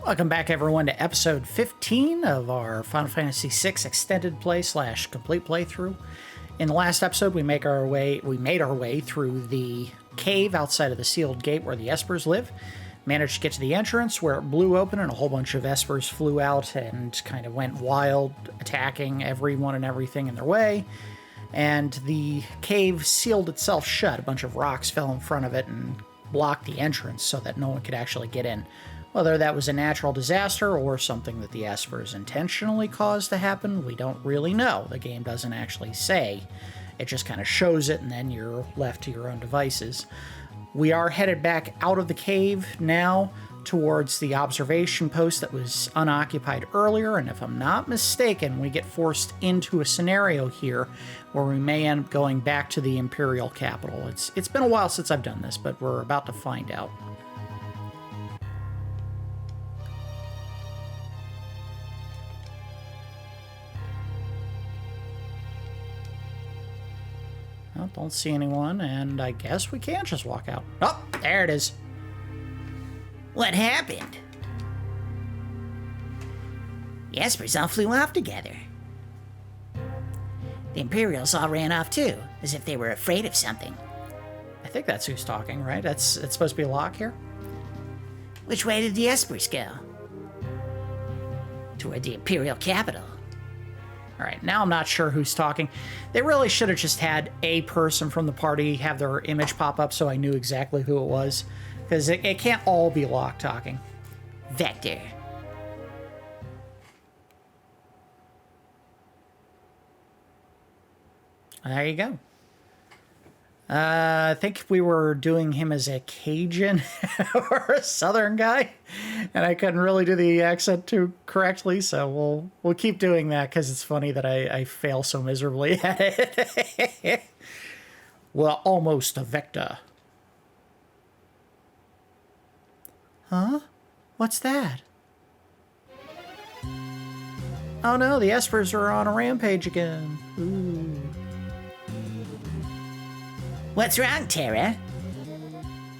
Welcome back, everyone, to episode 15 of our Final Fantasy VI extended play / complete playthrough. In the last episode, we made our way through the cave outside of the sealed gate where the Espers live. Managed to get to the entrance where it blew open and a whole bunch of Espers flew out and kind of went wild, attacking everyone and everything in their way. And the cave sealed itself shut. A bunch of rocks fell in front of it and blocked the entrance so that no one could actually get in. Whether that was a natural disaster or something that the Espers intentionally caused to happen, we don't really know. The game doesn't actually say. It just kind of shows it, and then you're left to your own devices. We are headed back out of the cave now towards the observation post that was unoccupied earlier, and if I'm not mistaken, we get forced into a scenario here where we may end up going back to the Imperial capital. It's been a while since I've done this, but we're about to find out. Well, don't see anyone, and I guess we can't just walk out. Oh, there it is. What happened? The Espers all flew off together. The Imperials all ran off too, as if they were afraid of something. I think that's who's talking, right? It's supposed to be Locke here? Which way did the Espers go? Toward the Imperial capital. All right, now I'm not sure who's talking. They really should have just had a person from the party have their image pop up so I knew exactly who it was. Because it can't all be Locke talking. Vector. There you go. I think we were doing him as a Cajun or a Southern guy, and I couldn't really do the accent too correctly, so we'll keep doing that because it's funny that I fail so miserably at it. Well, almost a Vector. Huh? What's that? Oh no, the Espers are on a rampage again. Ooh. What's wrong, Terra?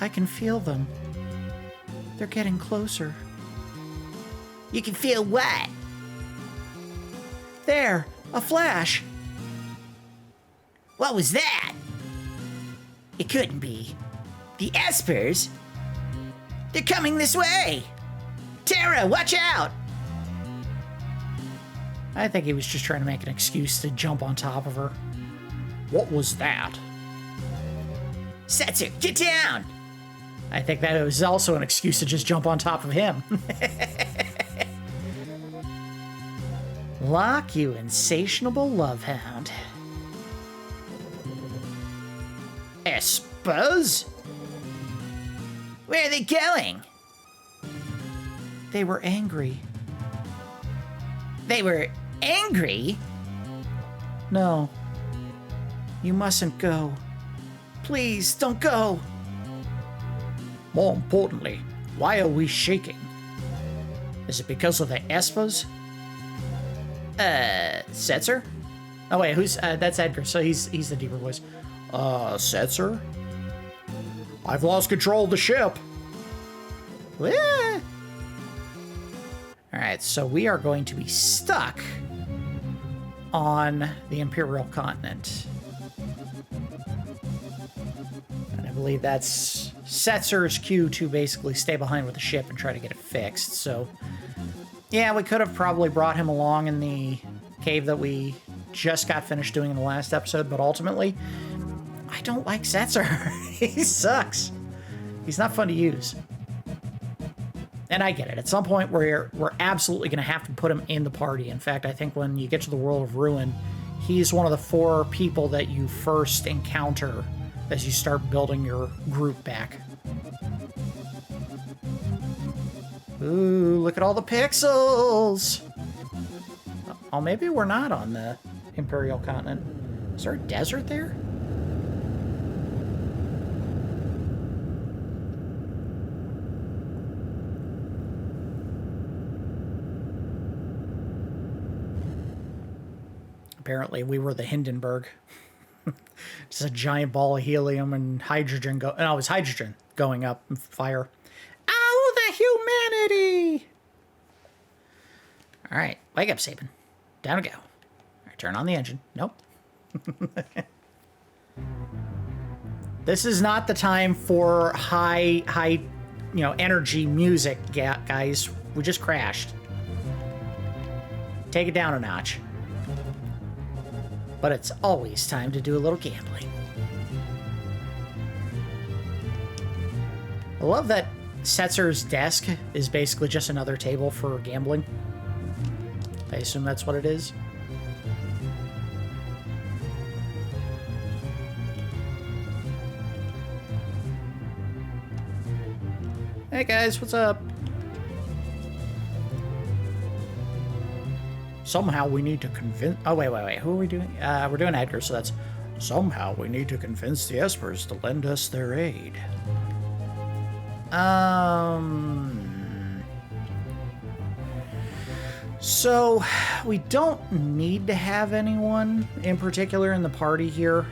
I can feel them. They're getting closer. You can feel what? There! A flash! What was that? It couldn't be. The Espers? They're coming this way! Terra, watch out! I think he was just trying to make an excuse to jump on top of her. What was that? Setzer, get down! I think that was also an excuse to just jump on top of him. Locke, you insatiable love hound. Espers? Where are they going? They were angry. They were angry? No. You mustn't go. Please, don't go. More importantly, why are we shaking? Is it because of the Espers? Setzer? Oh wait, who's, that's Edgar, so he's the deeper voice. Setzer? I've lost control of the ship. Alright, so we are going to be stuck on the Imperial continent. I believe that's Setzer's cue to basically stay behind with the ship and try to get it fixed. So, yeah, we could have probably brought him along in the cave that we just got finished doing in the last episode, but ultimately, I don't like Setzer. He sucks. He's not fun to use. And I get it. At some point, we're absolutely going to have to put him in the party. In fact, I think when you get to the World of Ruin, he's one of the 4 people that you first encounter as you start building your group back. Ooh, look at all the pixels! Oh, maybe we're not on the Imperial continent. Is there a desert there? Apparently, we were the Hindenburg. Just a giant ball of helium and hydrogen it was hydrogen going up and fire. Oh, the humanity! All right, wake up, Sabin. Down we go. All right, turn on the engine. Nope. This is not the time for high, energy music, guys. We just crashed. Take it down a notch. But it's always time to do a little gambling. I love that Setzer's desk is basically just another table for gambling. I assume that's what it is. Hey guys, what's up? Somehow we need to convince... Oh, wait. Who are we doing? We're doing Edgar, so that's... Somehow we need to convince the Espers to lend us their aid. So, we don't need to have anyone in particular in the party here.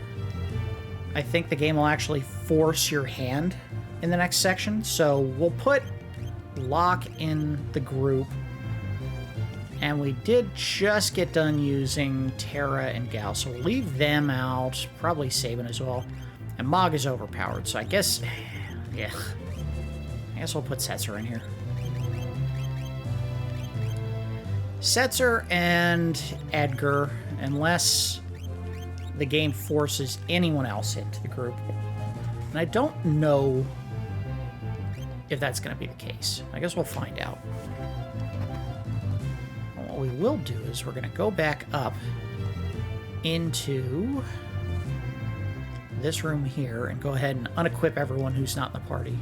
I think the game will actually force your hand in the next section. So, we'll put Locke in the group. And we did just get done using Terra and Gal, so we'll leave them out. Probably Sabin as well. And Mog is overpowered, so I guess... Yeah. I guess we'll put Setzer in here. Setzer and Edgar, unless the game forces anyone else into the group. And I don't know if that's going to be the case. I guess we'll find out. What we will do is we're going to go back up into this room here and go ahead and unequip everyone who's not in the party.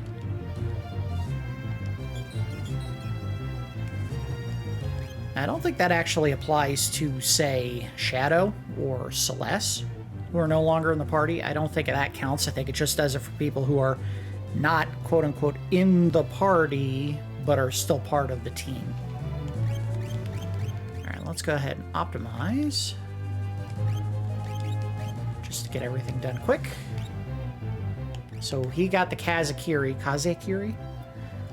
I don't think that actually applies to, say, Shadow or Celeste, who are no longer in the party. I don't think that counts. I think it just does it for people who are not, quote-unquote, in the party, but are still part of the team. All right, let's go ahead and optimize. Just to get everything done quick. So he got the Kazakiri,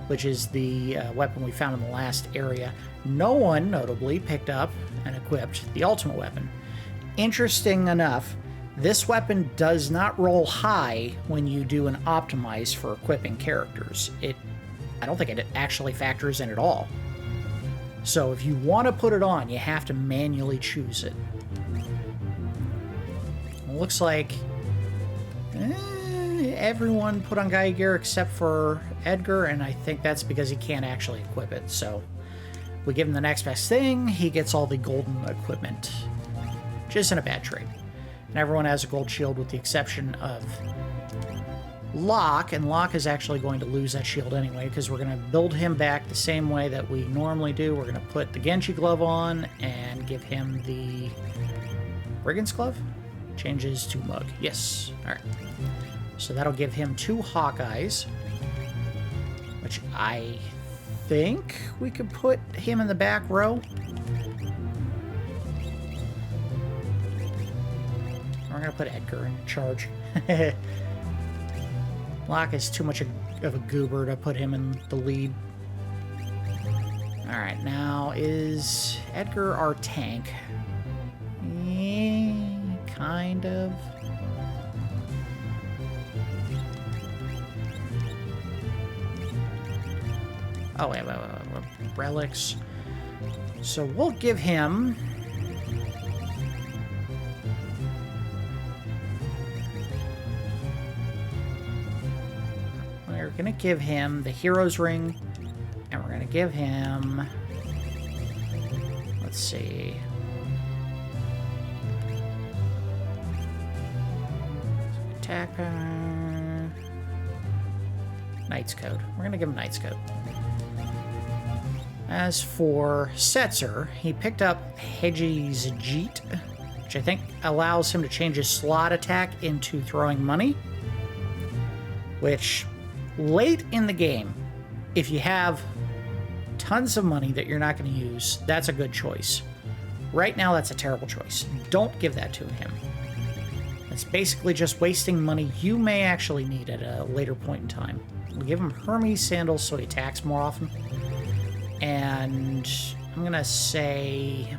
which is the weapon we found in the last area. No one, notably, picked up and equipped the ultimate weapon. Interesting enough, this weapon does not roll high when you do an optimize for equipping characters. I don't think it actually factors in at all. So if you want to put it on, you have to manually choose it. It looks like everyone put on Gaia gear except for Edgar, and I think that's because he can't actually equip it. So we give him the next best thing, he gets all the golden equipment, which isn't a bad trade. And everyone has a gold shield with the exception of Locke, and Locke is actually going to lose that shield anyway because we're going to build him back the same way that we normally do. We're going to put the Genji glove on and give him the Brigand's glove. Changes to Mug. Yes. Alright. So that'll give him 2 Hawkeyes, which I think we could put him in the back row. We're going to put Edgar in charge. Locke is too much of a goober to put him in the lead. Alright, now is Edgar our tank? Kind of. Oh, wait. Relics. So we'll give him... We're going to give him the Hero's Ring, and we're going to give him... Let's see... Attack... Knight's Code. We're going to give him Knight's Code. As for Setzer, he picked up Hedge's Jeet, which I think allows him to change his slot attack into throwing money, which, late in the game, if you have tons of money that you're not going to use, that's a good choice. Right now, that's a terrible choice. Don't give that to him. It's basically just wasting money you may actually need at a later point in time. We'll give him Hermes sandals so he attacks more often. And I'm going to say...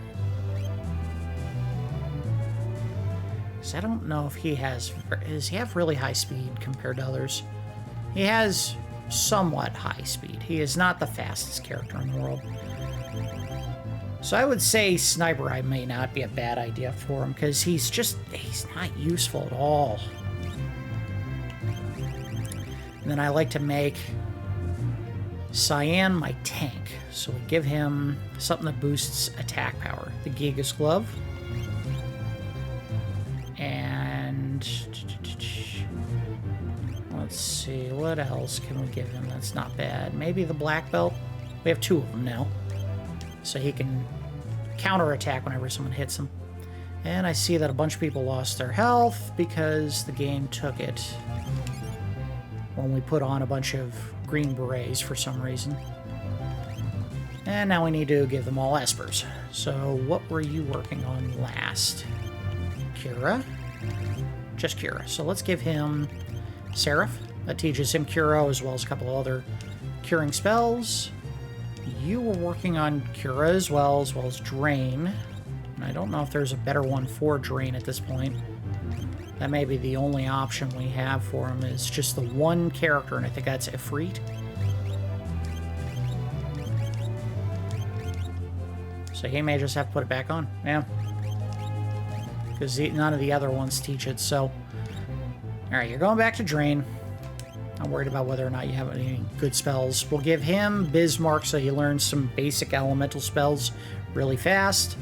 because I don't know if he has... does he have really high speed compared to others? He has somewhat high speed. He is not the fastest character in the world. So I would say Sniper Eye may not be a bad idea for him, because he's not useful at all. And then I like to make Cyan my tank. So we give him something that boosts attack power. The Gigas Glove. And let's see, what else can we give him that's not bad? Maybe the Black Belt? We have 2 of them now. So he can counterattack whenever someone hits him. And I see that a bunch of people lost their health because the game took it when we put on a bunch of green berets for some reason. And now we need to give them all espers. So what were you working on last? Cura? Just Cura. So let's give him Seraph. That teaches him Cura as well as a couple of other curing spells. You were working on Cura as well as Drain. And I don't know if there's a better one for Drain at this point. That may be the only option we have for him is just the one character, and I think that's Ifrit. So he may just have to put it back on. Yeah. Because none of the other ones teach it, so... Alright, you're going back to Drain. I'm worried about whether or not you have any good spells. We'll give him Bismarck so he learns some basic elemental spells really fast.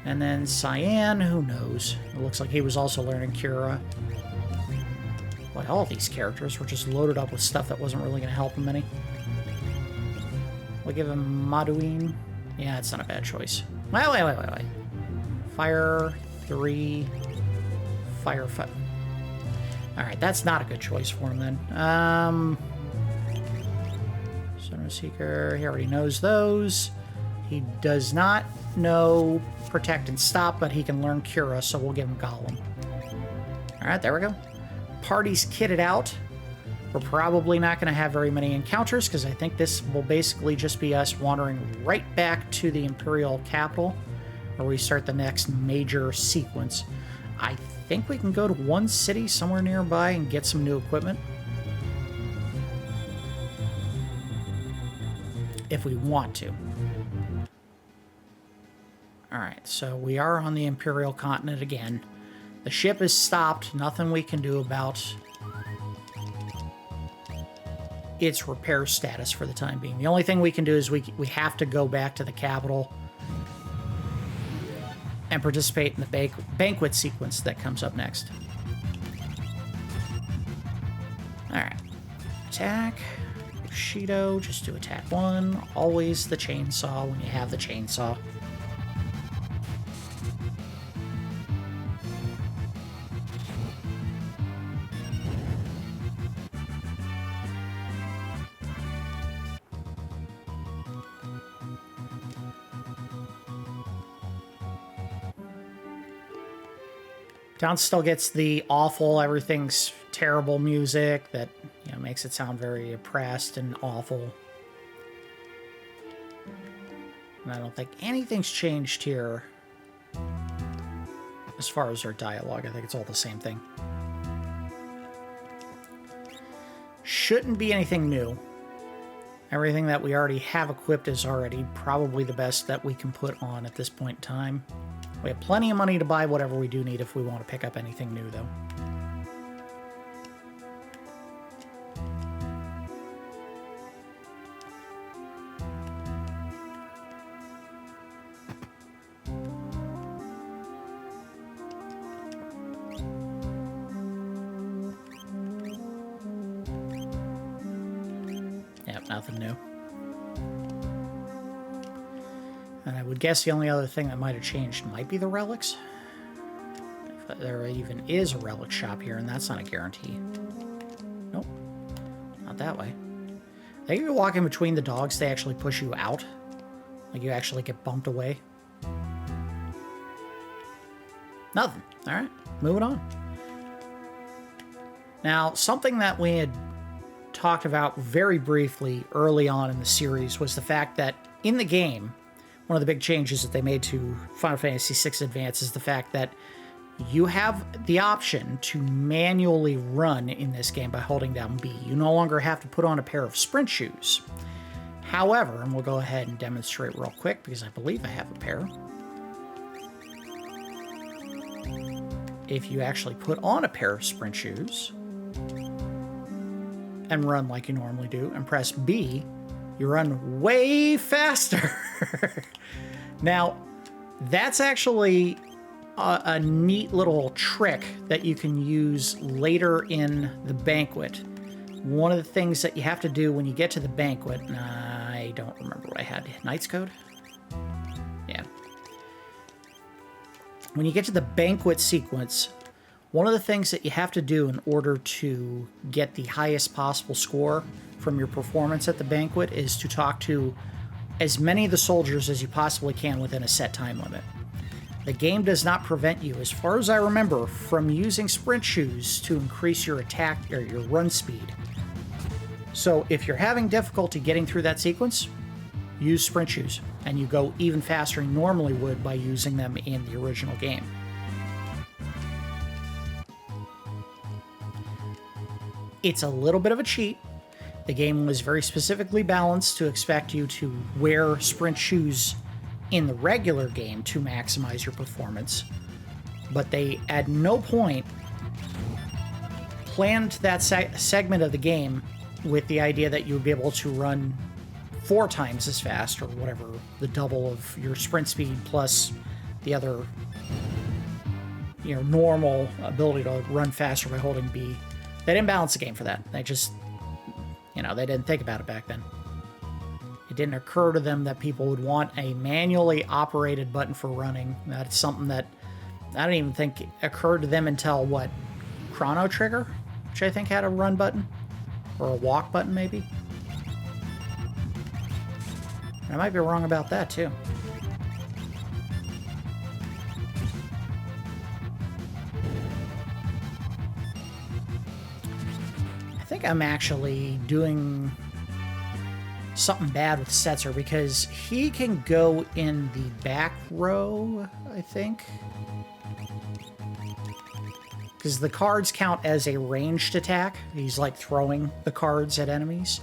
And then Cyan, who knows? It looks like he was also learning Cura. Boy, all these characters were just loaded up with stuff that wasn't really going to help him any. We'll give him Maduin. Yeah, it's not a bad choice. Wait. Fire 3. Fire 5. Alright, that's not a good choice for him then. Sonar Seeker, he already knows those. He does not know Protect and Stop, but he can learn Cura, so we'll give him Golem. Alright, there we go. Party's kitted out. We're probably not going to have very many encounters, because I think this will basically just be us wandering right back to the Imperial capital, where we start the next major sequence. I think we can go to one city somewhere nearby and get some new equipment. If we want to. Alright, so we are on the Imperial continent again. The ship is stopped. Nothing we can do about its repair status for the time being. The only thing we can do is we have to go back to the capital and participate in the banquet sequence that comes up next. Alright. Attack. Bushido. Just do attack 1. Always the chainsaw when you have the chainsaw. Town still gets the awful, everything's terrible music that, you know, makes it sound very oppressed and awful. And I don't think anything's changed here as far as their dialogue. I think it's all the same thing. Shouldn't be anything new. Everything that we already have equipped is already probably the best that we can put on at this point in time. We have plenty of money to buy whatever we do need if we want to pick up anything new, though. Yep, nothing new. And I would guess the only other thing that might have changed might be the relics. If there even is a relic shop here, and that's not a guarantee. Nope. Not that way. I think if you walk in between the dogs, they actually push you out. Like you actually get bumped away. Nothing. Alright, moving on. Now, something that we had talked about very briefly early on in the series was the fact that in the game, one of the big changes that they made to Final Fantasy VI Advance is the fact that you have the option to manually run in this game by holding down B. You no longer have to put on a pair of sprint shoes. However, and we'll go ahead and demonstrate real quick because I believe I have a pair. If you actually put on a pair of sprint shoes and run like you normally do and press B, you run way faster. Now, that's actually a neat little trick that you can use later in the banquet. One of the things that you have to do when you get to the banquet, and I don't remember what I had, Knight's Code? Yeah. When you get to the banquet sequence, one of the things that you have to do in order to get the highest possible score from your performance at the banquet is to talk to as many of the soldiers as you possibly can within a set time limit. The game does not prevent you, as far as I remember, from using sprint shoes to increase your attack or your run speed. So if you're having difficulty getting through that sequence, use sprint shoes, and you go even faster than you normally would by using them in the original game. It's a little bit of a cheat. The game was very specifically balanced to expect you to wear sprint shoes in the regular game to maximize your performance, but they at no point planned that segment of the game with the idea that you would be able to run 4 times as fast, or whatever, the double of your sprint speed plus the other, normal ability to run faster by holding B. They didn't balance the game for that. They just, they didn't think about it back then. It didn't occur to them that people would want a manually operated button for running. That's something that I don't even think occurred to them until, Chrono Trigger? Which I think had a run button. Or a walk button, maybe? I might be wrong about that, too. I think I'm actually doing something bad with Setzer because he can go in the back row, I think. Because the cards count as a ranged attack. He's like throwing the cards at enemies.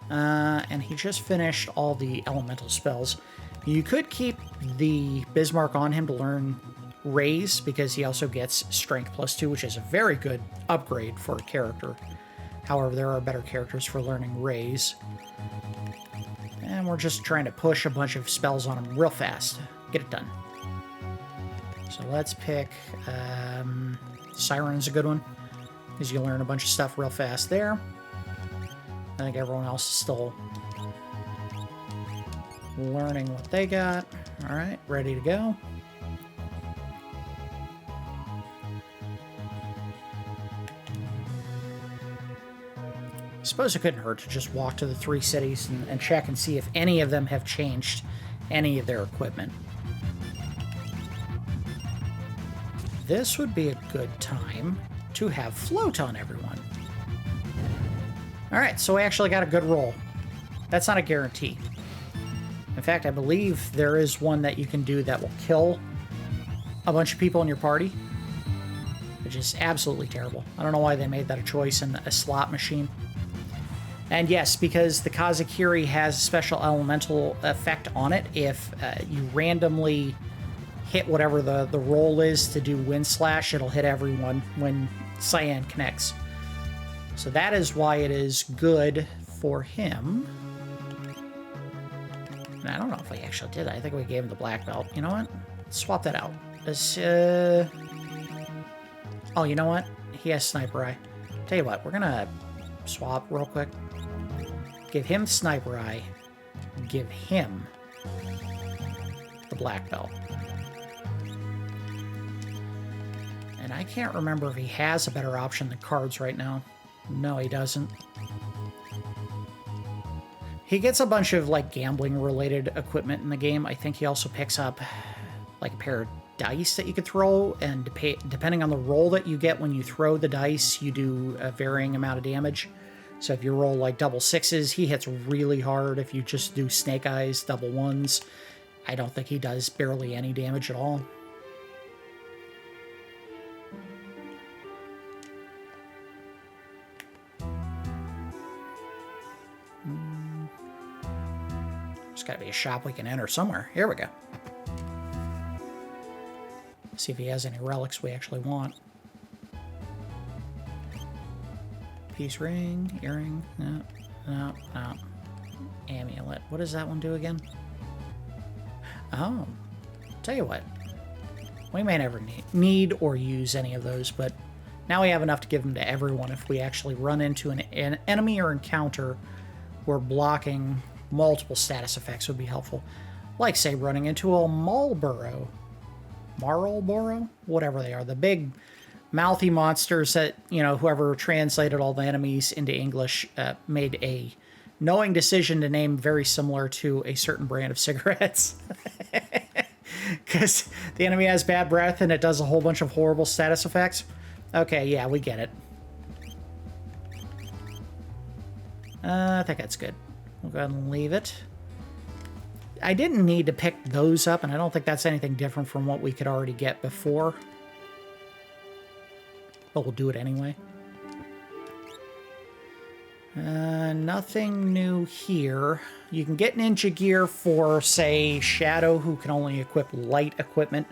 And he just finished all the elemental spells. You could keep the Bismarck on him to learn Raise, because he also gets Strength +2, which is a very good upgrade for a character. However, there are better characters for learning Raise. And we're just trying to push a bunch of spells on him real fast. Get it done. So let's pick... Siren's a good one, because you learn a bunch of stuff real fast there. I think everyone else is still learning what they got. Alright, ready to go. I suppose it couldn't hurt to just walk to the 3 cities and check and see if any of them have changed any of their equipment. This would be a good time to have float on everyone. Alright, so we actually got a good roll. That's not a guarantee. In fact, I believe there is one that you can do that will kill a bunch of people in your party, which is absolutely terrible. I don't know why they made that a choice in a slot machine. And yes, because the Kazakiri has a special elemental effect on it, if you randomly hit whatever the roll is to do Wind Slash, it'll hit everyone when Cyan connects. So that is why it is good for him. And I don't know if we actually did that. I think we gave him the black belt. You know what? Let's swap that out. This, oh, you know what? He has Sniper Eye. Tell you what, we're gonna swap real quick. Give him Sniper Eye. Give him the black belt. And I can't remember if he has a better option than cards right now. No, he doesn't. He gets a bunch of, gambling-related equipment in the game. I think he also picks up, a pair of dice that you could throw, and depending on the roll that you get when you throw the dice, you do a varying amount of damage. So if you roll, double 6s, he hits really hard. If you just do snake eyes, double 1s, I don't think he does barely any damage at all. There's got to be a shop we can enter somewhere. Here we go. See if he has any relics we actually want. Peace ring, earring, no, no, no. Amulet. What does that one do again? Oh, tell you what. We may never need or use any of those, but now we have enough to give them to everyone if we actually run into an enemy or encounter where blocking multiple status effects would be helpful. Like, say, running into a Marlboro, whatever they are, the big mouthy monsters that, you know, whoever translated all the enemies into English made a knowing decision to name very similar to a certain brand of cigarettes. Because the enemy has bad breath and it does a whole bunch of horrible status effects. Okay, yeah, we get it. I think that's good. We'll go ahead and leave it. I didn't need to pick those up, and I don't think that's anything different from what we could already get before. But we'll do it anyway. Nothing new here. You can get ninja gear for, say, Shadow, who can only equip light equipment.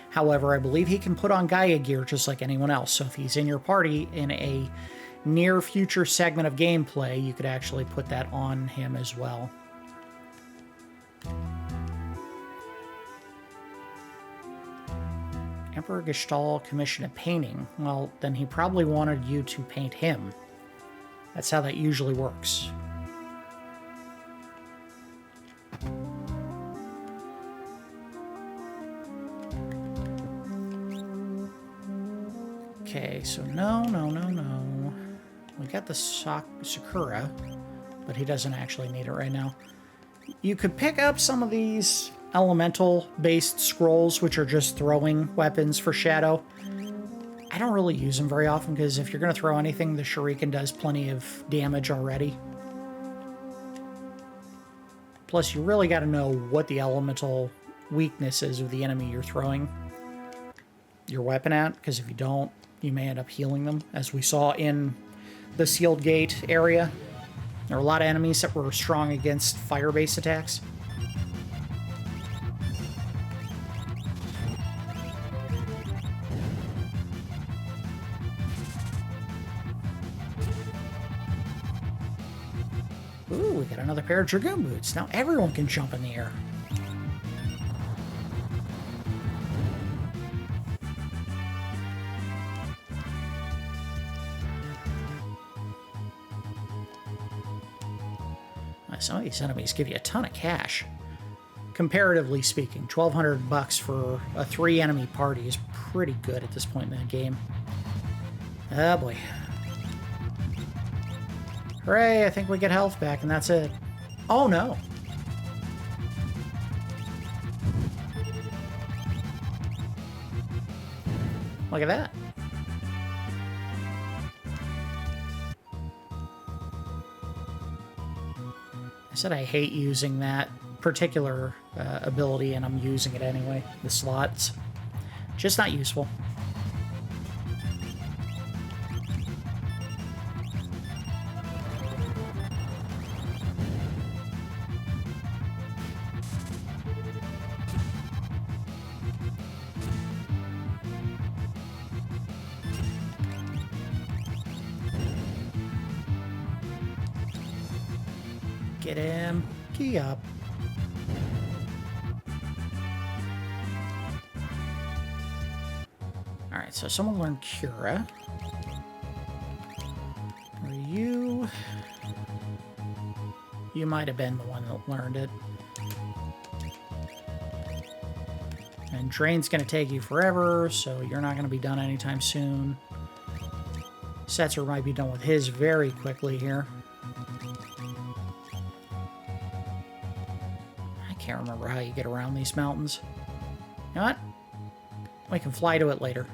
However, I believe he can put on Gaia gear just like anyone else. So if he's in your party in a near future segment of gameplay, you could actually put that on him as well. Emperor Gestahl commissioned a painting. Well, then he probably wanted you to paint him. That's how that usually works. Okay, so no. We got the Sakura, but he doesn't actually need it right now. You could pick up some of these elemental-based scrolls, which are just throwing weapons for Shadow. I don't really use them very often, because if you're going to throw anything, the shuriken does plenty of damage already. Plus, you really got to know what the elemental weakness is of the enemy you're throwing your weapon at, because if you don't, you may end up healing them, as we saw in the sealed gate area. There are a lot of enemies that were strong against fire-based attacks. Ooh, we got another pair of Dragoon boots. Now everyone can jump in the air. Some of these enemies give you a ton of cash. Comparatively speaking, 1,200 bucks for a 3-enemy party is pretty good at this point in the game. Oh boy. Hooray, I think we get health back and that's it. Oh no. Look at that. I said I hate using that particular ability, and I'm using it anyway. The slots. Just not useful. Get him. Key up. Alright, so someone learned Cura. Or you... You might have been the one that learned it. And Drain's going to take you forever, so you're not going to be done anytime soon. Setzer might be done with his very quickly here. Can't remember how you get around these mountains. You know what? We can fly to it later.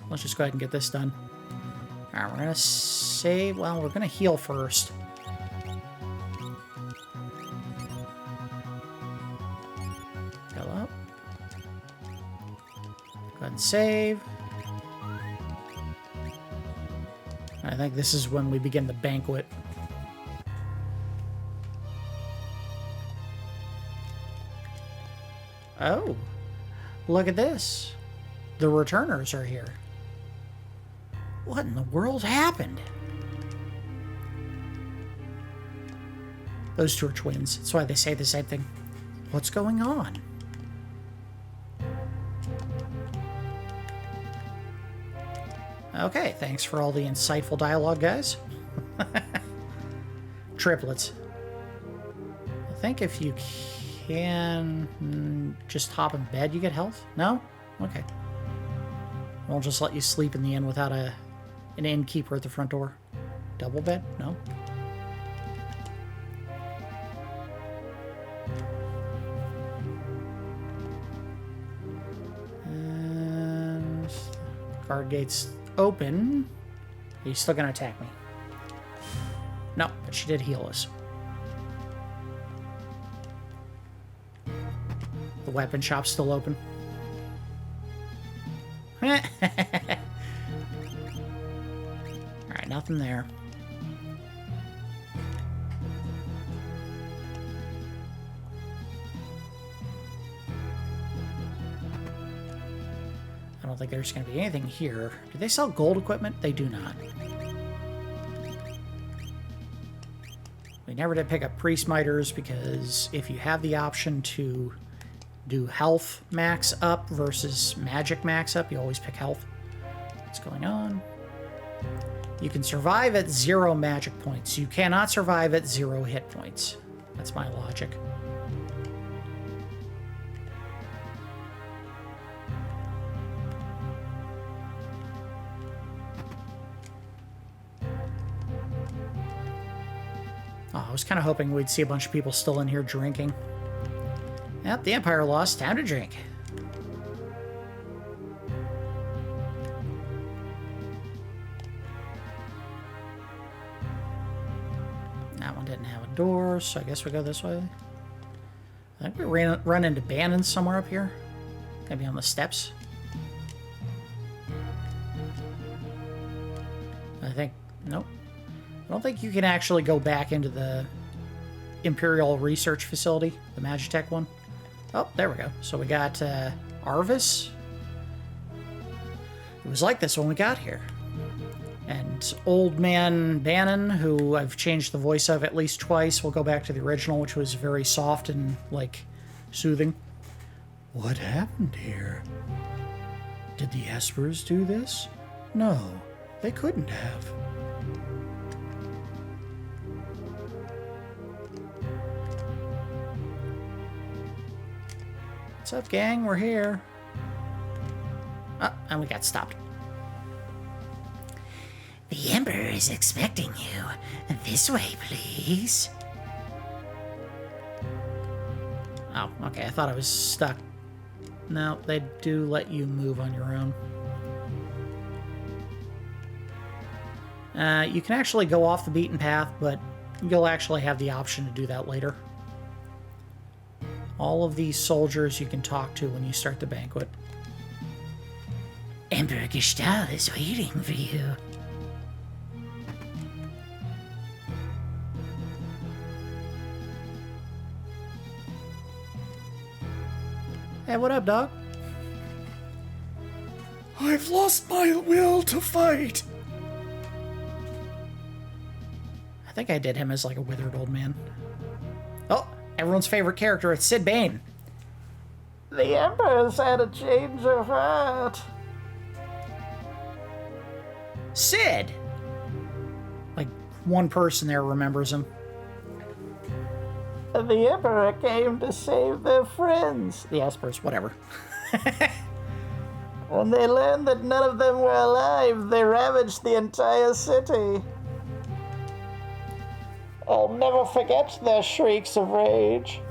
Let's just go ahead and get this done. Alright, we're gonna save... Well, we're gonna heal first. Got a ahead and save. I think this is when we begin the banquet. Oh, look at this. The returners are here. What in the world happened? Those two are twins. That's why they say the same thing. What's going on? Okay, thanks for all the insightful dialogue, guys. Triplets. I think if you can just hop in bed, you get health? No? Okay. I'll just let you sleep in the inn without an innkeeper at the front door. Double bed? No? And guard gates open. He's still gonna attack me. No, but she did heal us. The weapon shop's still open. Alright, nothing there. I don't think there's going to be anything here. Do they sell gold equipment? They do not. We never did pick up priest miters because if you have the option to do health max up versus magic max up, you always pick health. What's going on? You can survive at 0 magic points. You cannot survive at 0 hit points. That's my logic. Oh, I was kind of hoping we'd see a bunch of people still in here drinking. Yep, the Empire lost. Time to drink. That one didn't have a door, so I guess we go this way. I think we run into Bannon somewhere up here. Maybe on the steps. I think... Nope. I don't think you can actually go back into the Imperial research facility, the Magitech one. Oh, there we go. So we got Arvis. It was like this when we got here. And Old Man Bannon, who I've changed the voice of at least twice. We'll go back to the original, which was very soft and, like, soothing. What happened here? Did the Espers do this? No, they couldn't have. What's up, gang? We're here. Oh, and we got stopped. The Emperor is expecting you. This way, please. Oh, okay. I thought I was stuck. No, they do let you move on your own. You can actually go off the beaten path, but you'll actually have the option to do that later. All of these soldiers you can talk to when you start the banquet. Emperor Gestahl is waiting for you. Hey, what up, dog? I've lost my will to fight. I think I did him as like a withered old man. Oh, everyone's favorite character, it's Sid Bane. The Emperor's had a change of heart. Sid! Like, one person there remembers him. The Emperor came to save their friends. The Espers, whatever. When they learned that none of them were alive, they ravaged the entire city. I'll never forget their shrieks of rage.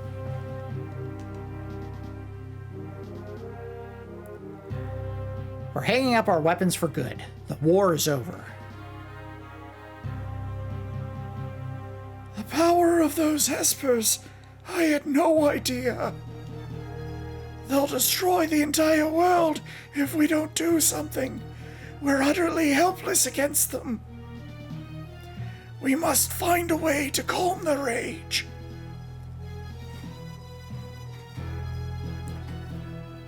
We're hanging up our weapons for good. The war is over. The power of those Espers, I had no idea. They'll destroy the entire world if we don't do something. We're utterly helpless against them. We must find a way to calm the rage.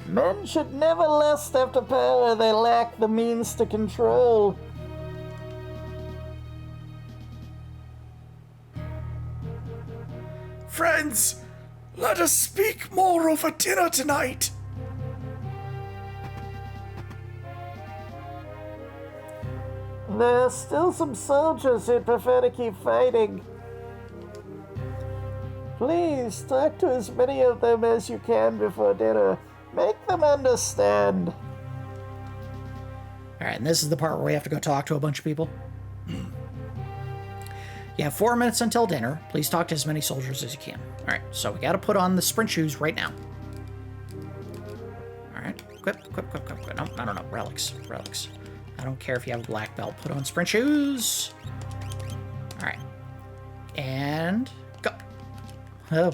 Men should never lust after power they lack the means to control. Friends, let us speak more over dinner tonight. There are still some soldiers who'd prefer to keep fighting. Please, talk to as many of them as you can before dinner. Make them understand. All right, and this is the part where we have to go talk to a bunch of people. You have 4 minutes until dinner. Please talk to as many soldiers as you can. All right, so we got to put on the sprint shoes right now. All right, equip. No, I don't know. Relics. I don't care if you have a black belt. Put on sprint shoes. All right, and go. Oh.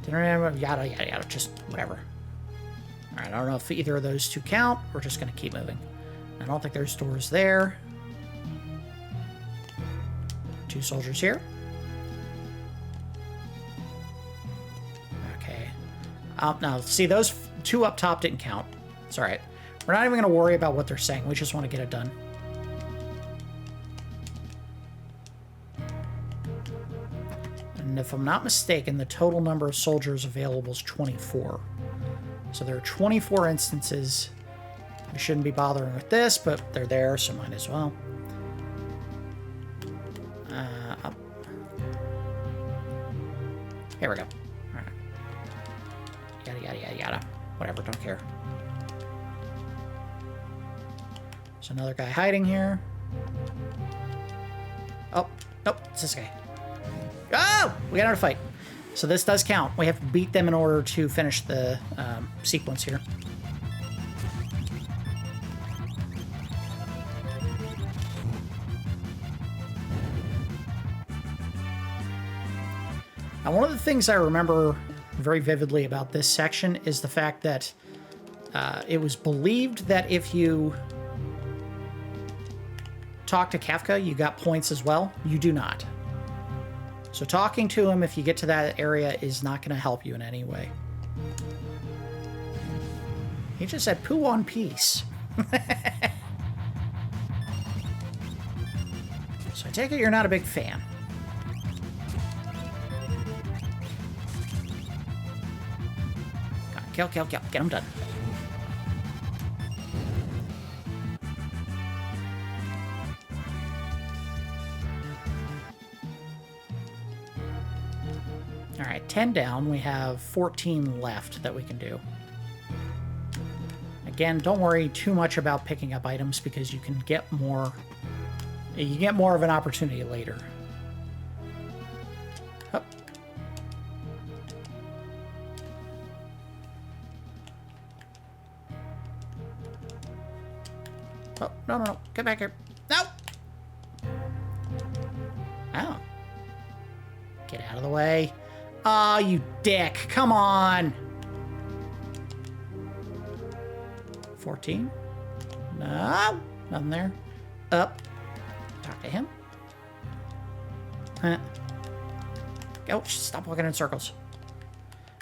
Dinner, yada. Just whatever. All right, I don't know if either of those two count. We're just going to keep moving. I don't think there's doors there. 2 soldiers here. Okay. Now, see, those 2 up top didn't count. It's all right. We're not even going to worry about what they're saying. We just want to get it done. And if I'm not mistaken, the total number of soldiers available is 24. So there are 24 instances. We shouldn't be bothering with this, but they're there, so might as well. Up. Here we go. All right. Yada. Whatever, don't care. There's another guy hiding here. Oh, nope, it's this guy. Oh! We got out of fight. So this does count. We have to beat them in order to finish the sequence here. Now, one of the things I remember very vividly about this section is the fact that it was believed that if you talk to Kafka, you got points as well. You do not. So talking to him if you get to that area is not going to help you in any way. He just said poo on peace. So I take it you're not a big fan. Kill. Get him done. All right, 10 down. We have 14 left that we can do. Again, don't worry too much about picking up items because you can get more. You get more of an opportunity later. Up. Oh, no. Get back here. No! Oh. Get out of the way. Aw, you dick. Come on. 14. No. Nothing there. Up. Talk to him. Huh. Go. Stop walking in circles.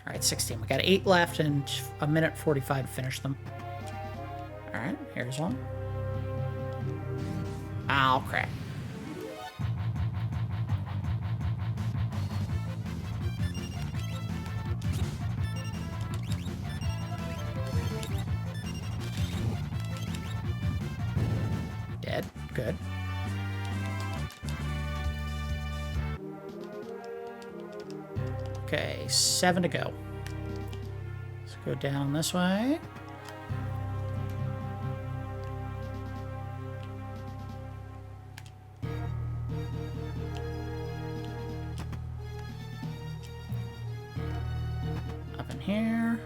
All right, 16. We got 8 left and a minute 45 to finish them. All right, here's one. Oh, crap. Dead. Good. Okay, 7 to go. Let's go down this way. Up in here.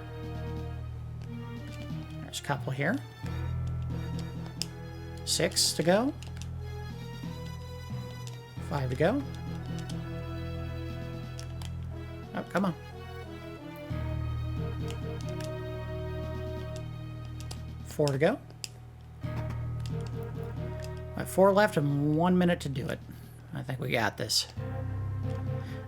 There's a couple here. 6 to go. 5 to go. Oh, come on. 4 to go. 4 left and 1 minute to do it. I think we got this.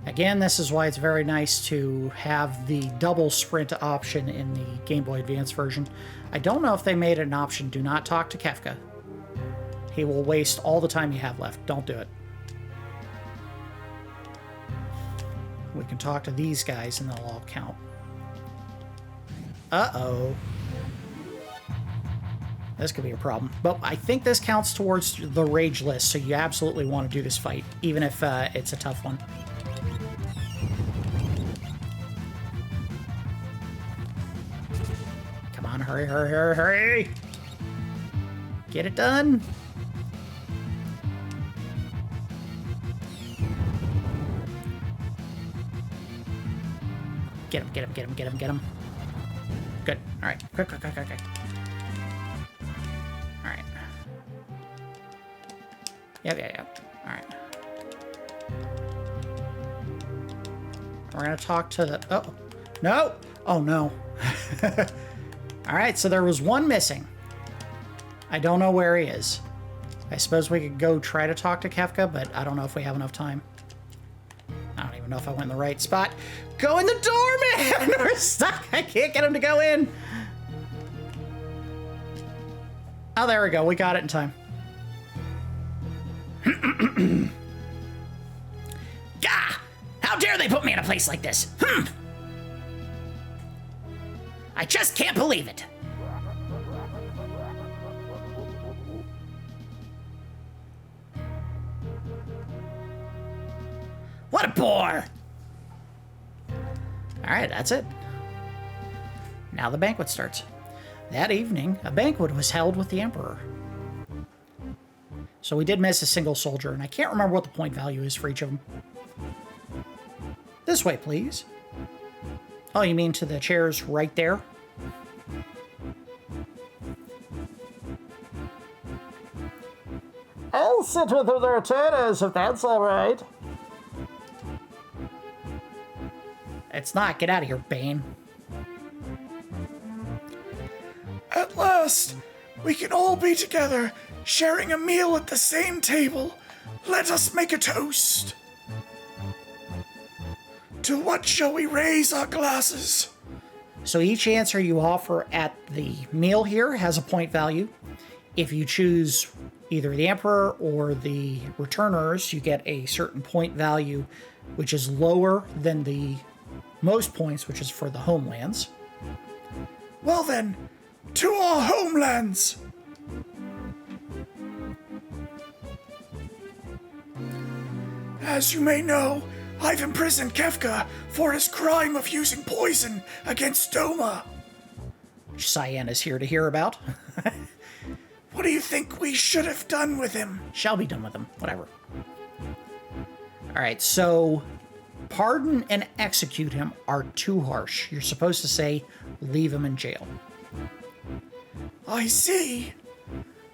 Again, this is why it's very nice to have the double sprint option in the Game Boy Advance version. I don't know if they made it an option. Do not talk to Kefka. He will waste all the time you have left. Don't do it. We can talk to these guys and they'll all count. Uh-oh. This could be a problem. But I think this counts towards the rage list, so you absolutely want to do this fight, even if it's a tough one. Come on, hurry, hurry, hurry, hurry! Get it done! Get him, get him, get him, get him, get him. Good. Alright. Quick, quick, quick, quick, quick. Alright. Yep. Alright. We're gonna talk to the... Oh. No! Oh, no. Alright, so there was one missing. I don't know where he is. I suppose we could go try to talk to Kefka, but I don't know if we have enough time. I don't even know if I went in the right spot. Go in the door, man! We're stuck! I can't get him to go in! Oh, there we go. We got it in time. Gah! How dare they put me in a place like this? I just can't believe it. What a bore! Alright, that's it. Now the banquet starts. That evening, a banquet was held with the Emperor. So we did miss a single soldier, and I can't remember what the point value is for each of them. This way, please. Oh, you mean to the chairs right there? I'll sit with the retainers if that's all right. It's not. Get out of here, Bane. At last, we can all be together, sharing a meal at the same table. Let us make a toast. To what shall we raise our glasses? So each answer you offer at the meal here has a point value. If you choose either the Emperor or the returners, you get a certain point value, which is lower than the most points, which is for the homelands. Well then, to our homelands! As you may know, I've imprisoned Kefka for his crime of using poison against Doma. Which Cyan is here to hear about. What do you think we should have done with him? Shall be done with him. Whatever. Alright, so pardon and execute him are too harsh. You're supposed to say, leave him in jail. I see.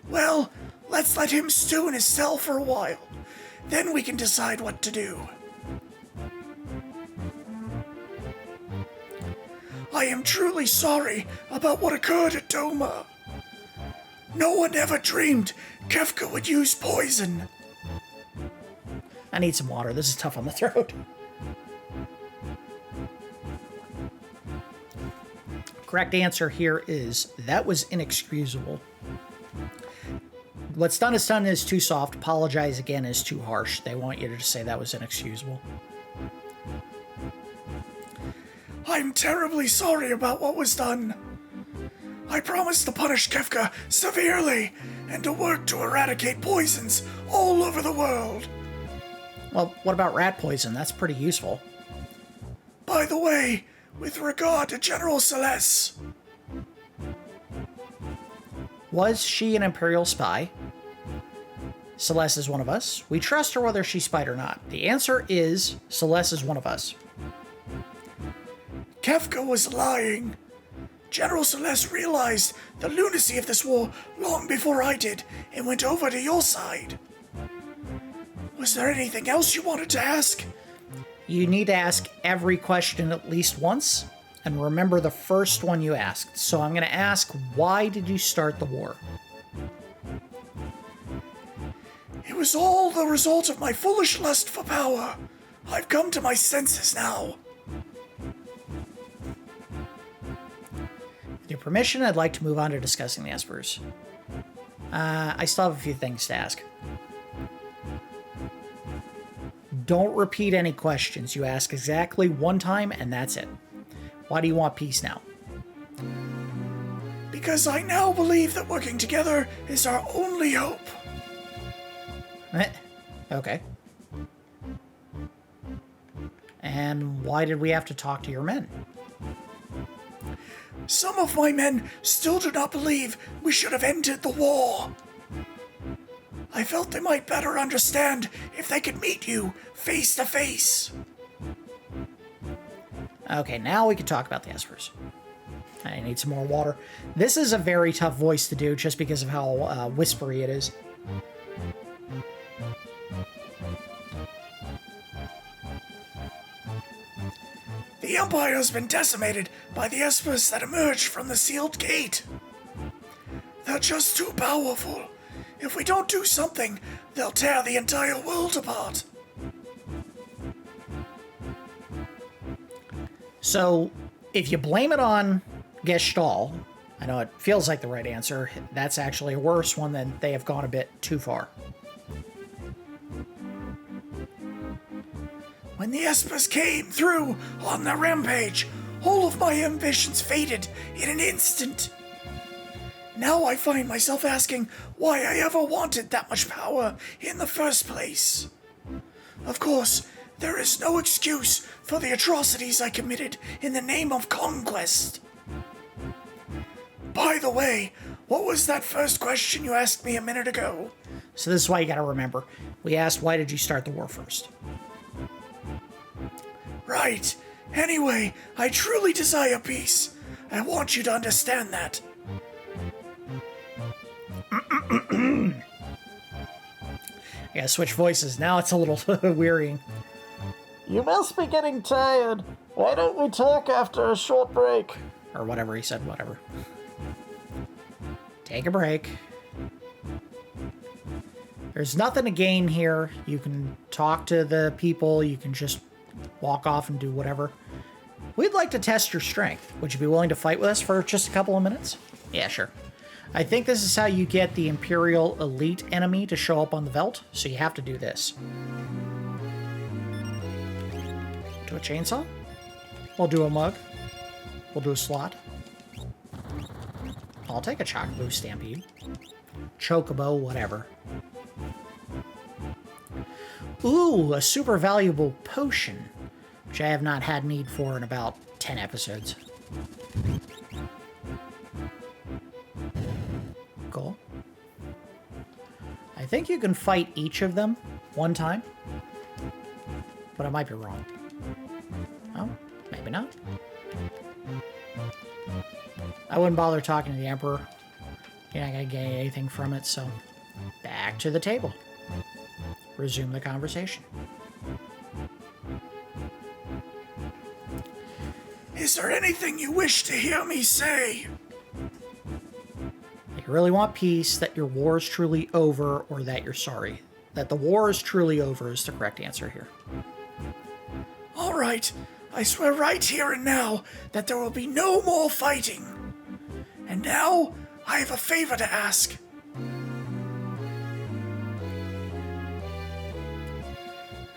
Well, let's let him stew in his cell for a while. Then we can decide what to do. I am truly sorry about what occurred at Doma. No one ever dreamed Kefka would use poison. I need some water. This is tough on the throat. Correct answer here is that was inexcusable. What's done is too soft. Apologize again is too harsh. They want you to just say that was inexcusable. I'm terribly sorry about what was done. I promise to punish Kefka severely and to work to eradicate poisons all over the world. Well, what about rat poison? That's pretty useful. By the way, with regard to General Celeste, Was she an Imperial spy? Celeste is one of us. We trust her whether she spied or not. The answer is Celeste is one of us. Kefka was lying. General Celeste realized the lunacy of this war long before I did and went over to your side. Was there anything else you wanted to ask? You need to ask every question at least once. And remember the first one you asked. So I'm going to ask, why did you start the war? It was all the result of my foolish lust for power. I've come to my senses now. With your permission, I'd like to move on to discussing the Espers. I still have a few things to ask. Don't repeat any questions. You ask exactly one time, and that's it. Why do you want peace now? Because I now believe that working together is our only hope. Okay. And why did we have to talk to your men? Some of my men still do not believe we should have ended the war. I felt they might better understand if they could meet you face to face. Okay, now we can talk about the Espers. I need some more water. This is a very tough voice to do just because of how whispery it is. The Empire has been decimated by the Espers that emerged from the sealed gate. They're just too powerful. If we don't do something, they'll tear the entire world apart. So, if you blame it on Gestahl, I know it feels like the right answer, that's actually a worse one, than they have gone a bit too far. When the Espers came through on their rampage, all of my ambitions faded in an instant. Now I find myself asking why I ever wanted that much power in the first place. Of course, there is no excuse for the atrocities I committed in the name of conquest. By the way, what was that first question you asked me a minute ago? So this is why you gotta remember. We asked, why did you start the war first? Right. Anyway, I truly desire peace. I want you to understand that. I gotta switch voices. Now it's a little wearying. You must be getting tired. Why don't we talk after a short break? Or whatever he said, whatever. Take a break. There's nothing to gain here. You can talk to the people. You can just walk off and do whatever. We'd like to test your strength. Would you be willing to fight with us for just a couple of minutes? Yeah, sure. I think this is how you get the Imperial elite enemy to show up on the Veldt, so you have to do this. Do a chainsaw. We'll do a mug. We'll do a slot. I'll take a Chocobo Stampede. Chocobo, whatever. Ooh, a super valuable potion, which I have not had need for in about 10 episodes. Cool. I think you can fight each of them one time, but I might be wrong. Oh, maybe not. I wouldn't bother talking to the Emperor. You're not gonna gain anything from it, so back to the table. Resume the conversation. Is there anything you wish to hear me say? You really want peace, that your war is truly over, or that you're sorry. That the war is truly over is the correct answer here. All right, I swear right here and now that there will be no more fighting. And now, I have a favor to ask.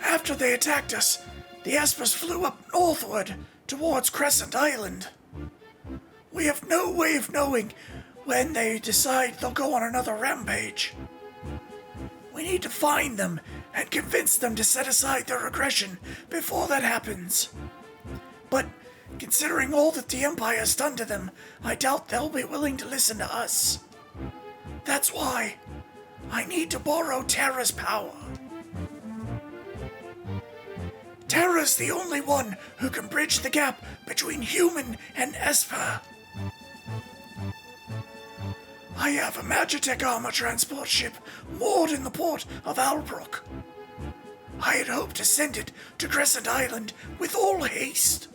After they attacked us, the Espers flew up northward towards Crescent Island. We have no way of knowing when they decide they'll go on another rampage. We need to find them and convince them to set aside their aggression before that happens. But considering all that the Empire's done to them, I doubt they'll be willing to listen to us. That's why I need to borrow Terra's power. Terra's the only one who can bridge the gap between human and esper. I have a Magitech armor transport ship moored in the port of Albrook. I had hoped to send it to Crescent Island with all haste.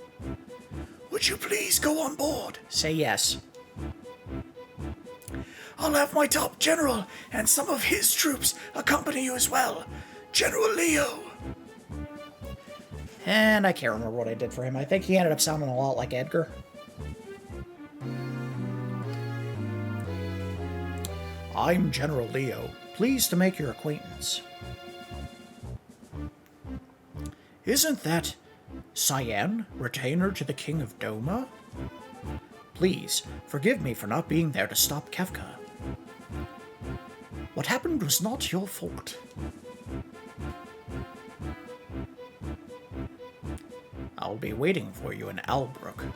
would you please go on board? Say yes. I'll have my top general and some of his troops accompany you as well. General Leo. And I can't remember what I did for him. I think he ended up sounding a lot like Edgar. I'm General Leo. Pleased to make your acquaintance. Isn't that Cyan, retainer to the King of Doma? Please, forgive me for not being there to stop Kefka. What happened was not your fault. I'll be waiting for you in Albrook.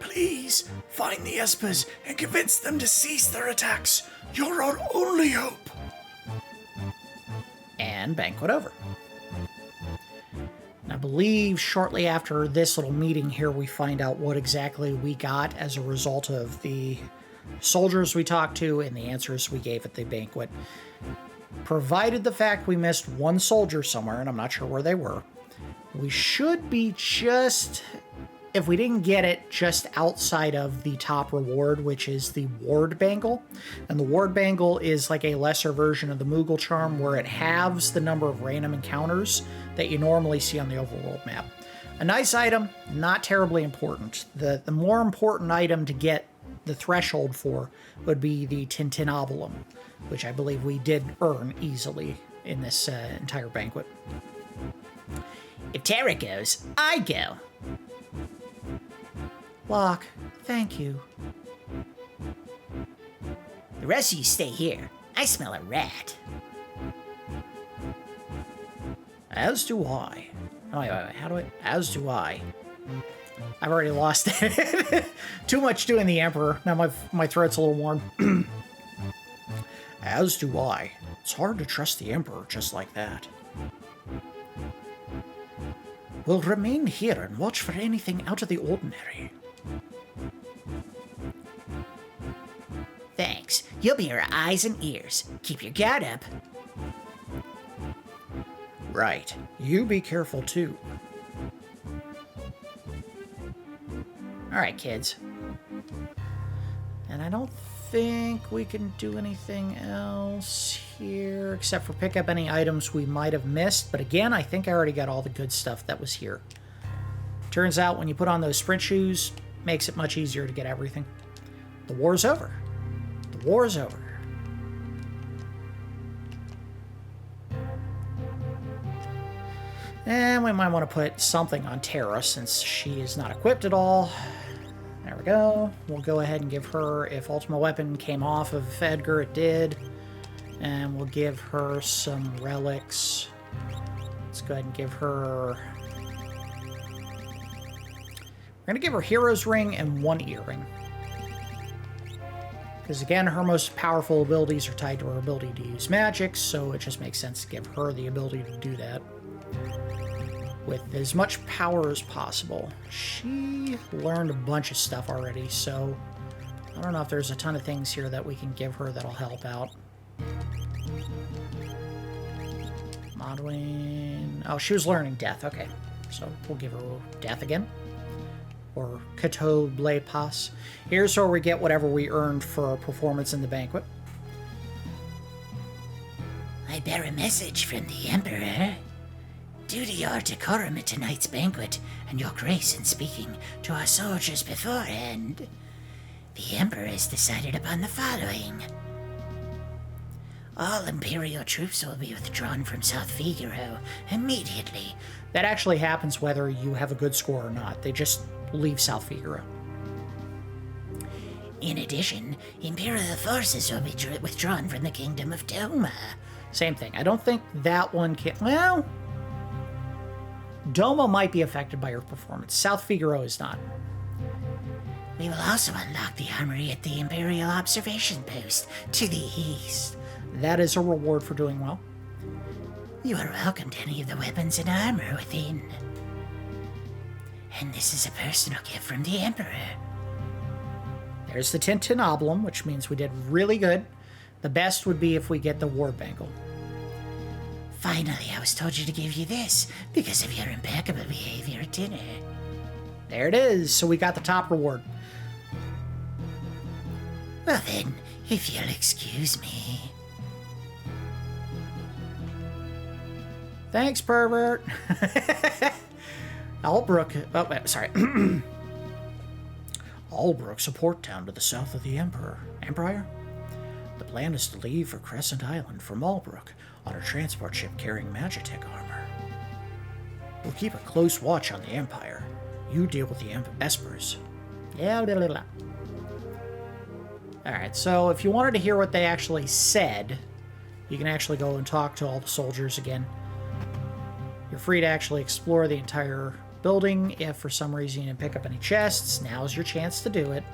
Please, find the Espers and convince them to cease their attacks. You're our only hope. And banquet over. I believe shortly after this little meeting here, we find out what exactly we got as a result of the soldiers we talked to and the answers we gave at the banquet. Provided the fact we missed one soldier somewhere, and I'm not sure where they were, we should be just, if we didn't get it, just outside of the top reward, which is the Ward Bangle. And the Ward Bangle is like a lesser version of the Moogle Charm, where it halves the number of random encounters that you normally see on the overworld map. A nice item, not terribly important. The more important item to get the threshold for would be the Tintinabulum, which I believe we did earn easily in this entire banquet. If Terra goes, I go. Locke, thank you. The rest of you stay here. I smell a rat. As do I. Oh, wait, how do I? As do I. I've already lost it. Too much doing the Emperor. Now my throat's a little warm. As do I. It's hard to trust the Emperor just like that. We'll remain here and watch for anything out of the ordinary. Thanks. You'll be our eyes and ears. Keep your guard up. Right. You be careful too. Alright, kids. And I don't think we can do anything else here except for pick up any items we might have missed. But again, I think I already got all the good stuff that was here. Turns out when you put on those sprint shoes, makes it much easier to get everything. The war's over. The war's over. And we might want to put something on Terra since she is not equipped at all. There we go. We'll go ahead and give her, if Ultima Weapon came off of Edgar, it did. And we'll give her some relics. Let's go ahead and give her... We're going to give her Hero's Ring and one earring. Because again, her most powerful abilities are tied to her ability to use magic, so it just makes sense to give her the ability to do that with as much power as possible. She learned a bunch of stuff already, so I don't know if there's a ton of things here that we can give her that'll help out. Modeling... Oh, she was learning Death. Okay, so we'll give her Death again. Or Kato Ble Pas. Here's where we get whatever we earned for our performance in the banquet. I bear a message from the Emperor. Due to your decorum at tonight's banquet and your grace in speaking to our soldiers beforehand, the Emperor has decided upon the following. All Imperial troops will be withdrawn from South Figaro immediately. That actually happens whether you have a good score or not. They just leave South Figaro. In addition, Imperial forces will be withdrawn from the Kingdom of Doma. Same thing. I don't think that one can... Well... Doma might be affected by your performance. South Figaro is not. We will also unlock the armory at the Imperial Observation Post to the east. That is a reward for doing well. You are welcome to any of the weapons and armor within. And this is a personal gift from the Emperor. There's the Tintinabulum, which means we did really good. The best would be if we get the Ward Bangle. Finally, I was told you to give you this because of your impeccable behavior at dinner. There it is. So we got the top reward. Well then, if you'll excuse me. Thanks, pervert. Albrook. Oh, wait, sorry. Albrook's a port town to the south of the Empire. The plan is to leave for Crescent Island from Albrook on a transport ship carrying Magitech armor. We'll keep a close watch on the Empire. You deal with the Espers. Yeah, blah, blah, blah. Alright, so if you wanted to hear what they actually said, you can actually go and talk to all the soldiers again. You're free to actually explore the entire building. If for some reason you didn't pick up any chests, now's your chance to do it.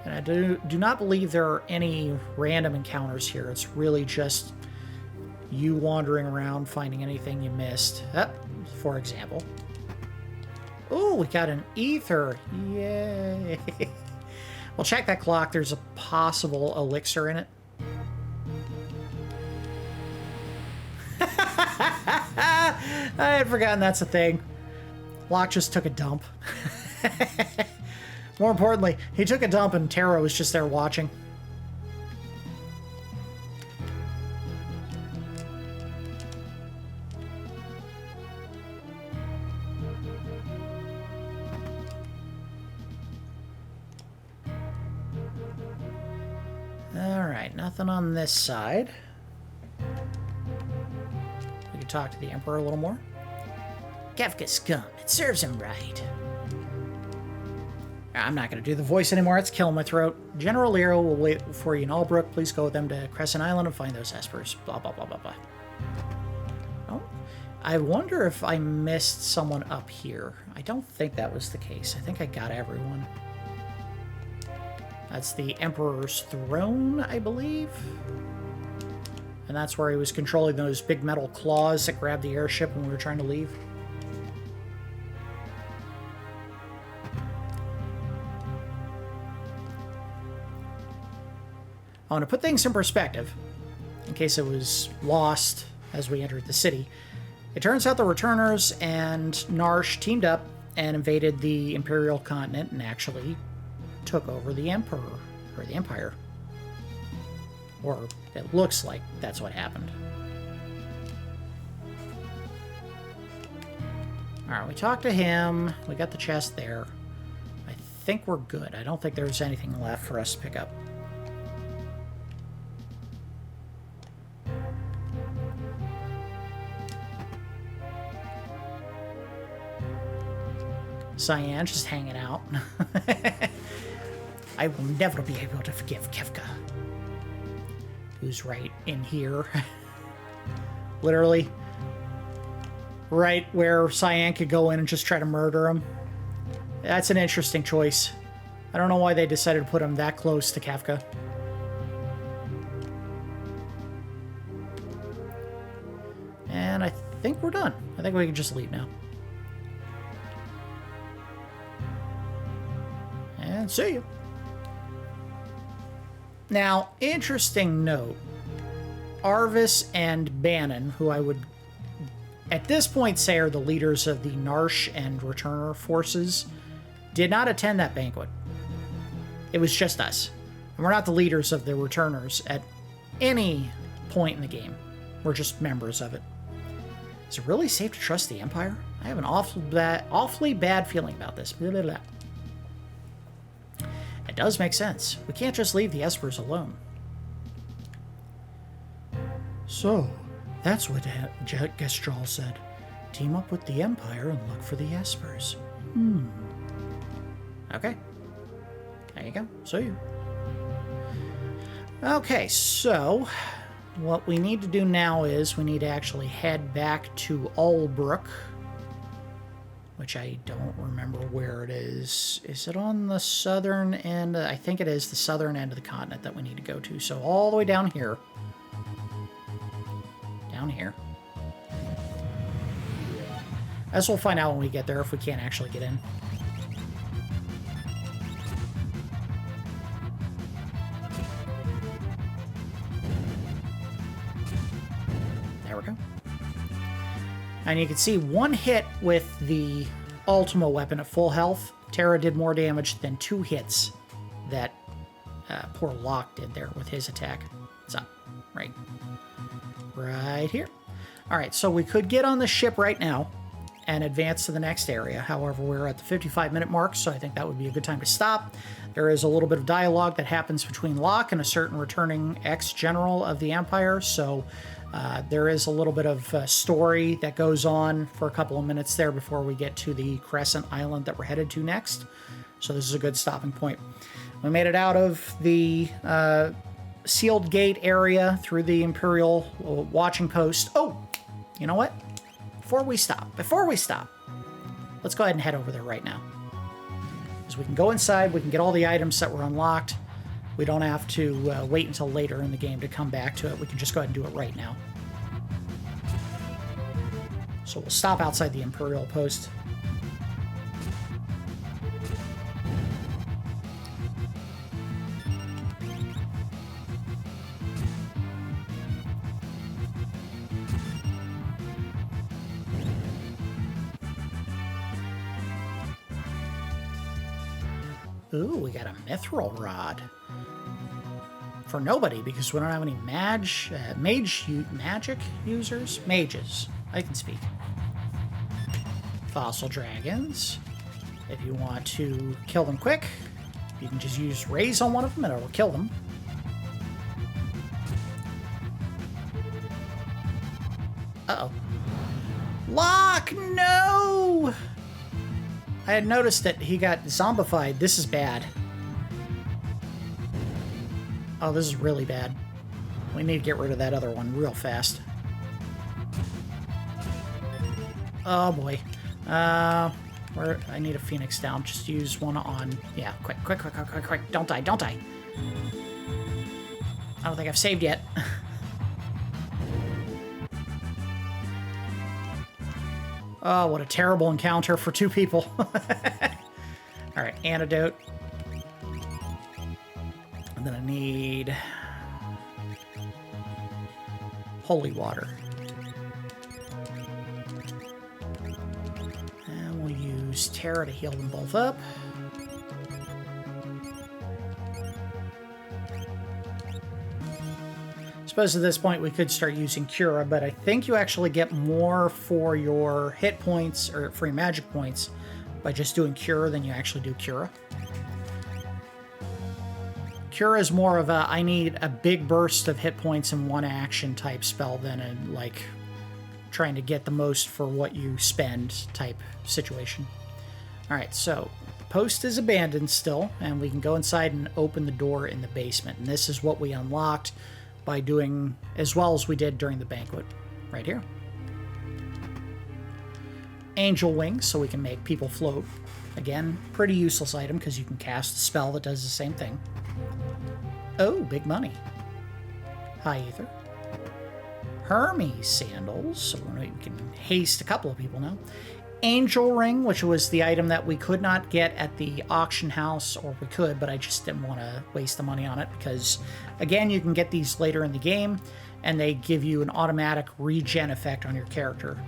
And I do not believe there are any random encounters here. It's really just you wandering around, finding anything you missed. For example. Oh, we got an ether. Yay. Well, check that clock. There's a possible elixir in it. I had forgotten that's a thing. Locke just took a dump. More importantly, he took a dump and Terra was just there watching. Alright, nothing on this side. We can talk to the Emperor a little more. Kefka's scum. It serves him right. I'm not going to do the voice anymore. It's killing my throat. General Lero will wait for you in Albrook. Please go with them to Crescent Island and find those espers. Blah, blah, blah, blah, blah. Oh, I wonder if I missed someone up here. I don't think that was the case. I think I got everyone. That's the Emperor's throne, I believe. And that's where he was controlling those big metal claws that grabbed the airship when we were trying to leave. I want to put things in perspective, in case it was lost as we entered the city. It turns out the Returners and Narsh teamed up and invaded the Imperial continent and actually took over the Emperor, or the Empire. Or it looks like that's what happened. Alright, we talked to him. We got the chest there. I think we're good. I don't think there's anything left for us to pick up. Cyan just hanging out. I will never be able to forgive Kefka. Who's right in here. Literally. Right where Cyan could go in and just try to murder him. That's an interesting choice. I don't know why they decided to put him that close to Kefka. And I think we're done. I think we can just leave now. And see you. Now, interesting note. Arvis and Bannon, who I would at this point say are the leaders of the Narsh and Returner forces, did not attend that banquet. It was just us. And we're not the leaders of the Returners at any point in the game. We're just members of it. Is it really safe to trust the Empire? I have an awfully bad feeling about this. Blah, blah, blah. It does make sense. We can't just leave the Espers alone. So, that's what Gestahl said. Team up with the Empire and look for the Espers. Okay. There you go. See you. Okay, so what we need to do now is we need to actually head back to Albrook, which I don't remember where it is. Is it on the southern end? I think it is the southern end of the continent that we need to go to. So all the way down here. Down here. As we'll find out when we get there if we can't actually get in. There we go. And you can see one hit with the Ultima weapon at full health. Terra did more damage than 2 hits that poor Locke did there with his attack. It's up, right here. All right, so we could get on the ship right now and advance to the next area. However, we're at the 55-minute mark, so I think that would be a good time to stop. There is a little bit of dialogue that happens between Locke and a certain returning ex-general of the Empire, so there is a little bit of story that goes on for a couple of minutes there before we get to the Crescent Island that we're headed to next. So this is a good stopping point. We made it out of the sealed gate area through the Imperial watching post. Oh, you know what? Before we stop, let's go ahead and head over there right now. Because we can go inside, we can get all the items that were unlocked. We don't have to wait until later in the game to come back to it. We can just go ahead and do it right now. So we'll stop outside the Imperial post. Ooh, we got a mithril rod. For nobody, because we don't have any magic users? Mages. I can speak. Fossil dragons. If you want to kill them quick, you can just use raise on one of them and it'll kill them. Uh-oh. Locke, no! I had noticed that he got zombified. This is bad. Oh, this is really bad. We need to get rid of that other one real fast. Oh, boy. I need a Phoenix down. Just use one on... Yeah, quick. Don't die. I don't think I've saved yet. Oh, what a terrible encounter for 2 people. Alright, antidote. And then I need... holy water. And we'll use Terra to heal them both up. Suppose at this point we could start using Cura, but I think you actually get more for your hit points, or for your magic points, by just doing Cura than you actually do Cura. Cura is more of a, I need a big burst of hit points in one action type spell than a, like, trying to get the most for what you spend type situation. Alright, so the post is abandoned still, and we can go inside and open the door in the basement. And this is what we unlocked by doing as well as we did during the banquet, right here. Angel wings, so we can make people float. Again, pretty useless item because you can cast a spell that does the same thing. Oh, big money. High ether. Hermes sandals, so we can haste a couple of people now. Angel ring, which was the item that we could not get at the auction house, or we could, but I just didn't want to waste the money on it because, again, you can get these later in the game, and they give you an automatic regen effect on your character.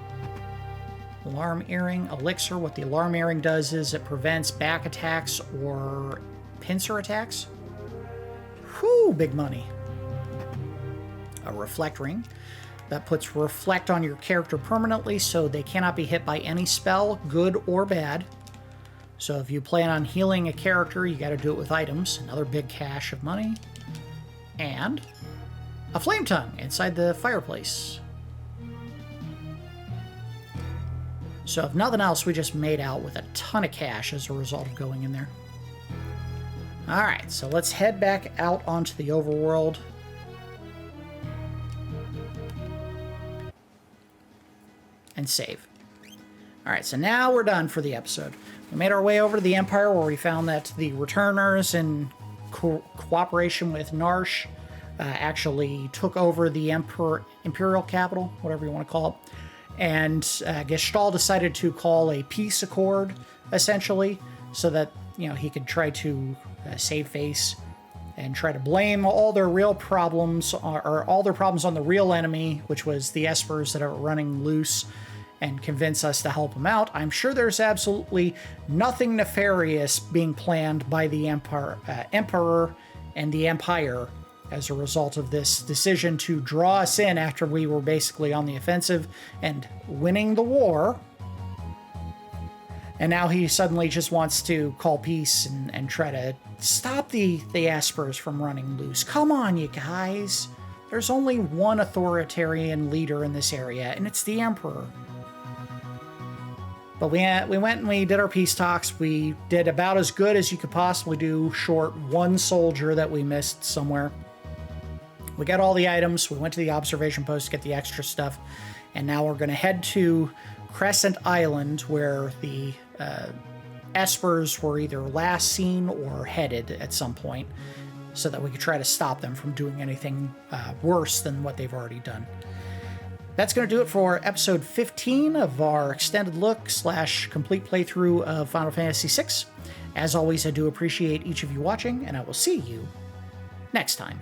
Alarm earring, elixir. What the alarm earring does is it prevents back attacks or pincer attacks. Whew, big money. A reflect ring. That puts reflect on your character permanently, so they cannot be hit by any spell, good or bad. So if you plan on healing a character, you got to do it with items. Another big cache of money. And a flame tongue inside the fireplace. So if nothing else, we just made out with a ton of cash as a result of going in there. Alright, so let's head back out onto the overworld. And save. Alright, so now we're done for the episode. We made our way over to the Empire, where we found that the returners, in cooperation with Narsh, actually took over the Imperial capital, whatever you want to call it. And Gestahl decided to call a peace accord, essentially, so that, you know, he could try to save face and try to blame all their real problems, or all their problems on the real enemy, which was the Espers that are running loose and convince us to help him out. I'm sure there's absolutely nothing nefarious being planned by the Emperor and the Empire as a result of this decision to draw us in after we were basically on the offensive and winning the war. And now he suddenly just wants to call peace and try to stop the Espers from running loose. Come on, you guys. There's only one authoritarian leader in this area, and it's the Emperor. But we went and we did our peace talks. We did about as good as you could possibly do, short one soldier that we missed somewhere. We got all the items. We went to the observation post to get the extra stuff. And now we're going to head to Crescent Island, where the Espers were either last seen or headed at some point, so that we could try to stop them from doing anything worse than what they've already done. That's going to do it for episode 15 of our extended look / complete playthrough of Final Fantasy VI. As always, I do appreciate each of you watching, and I will see you next time.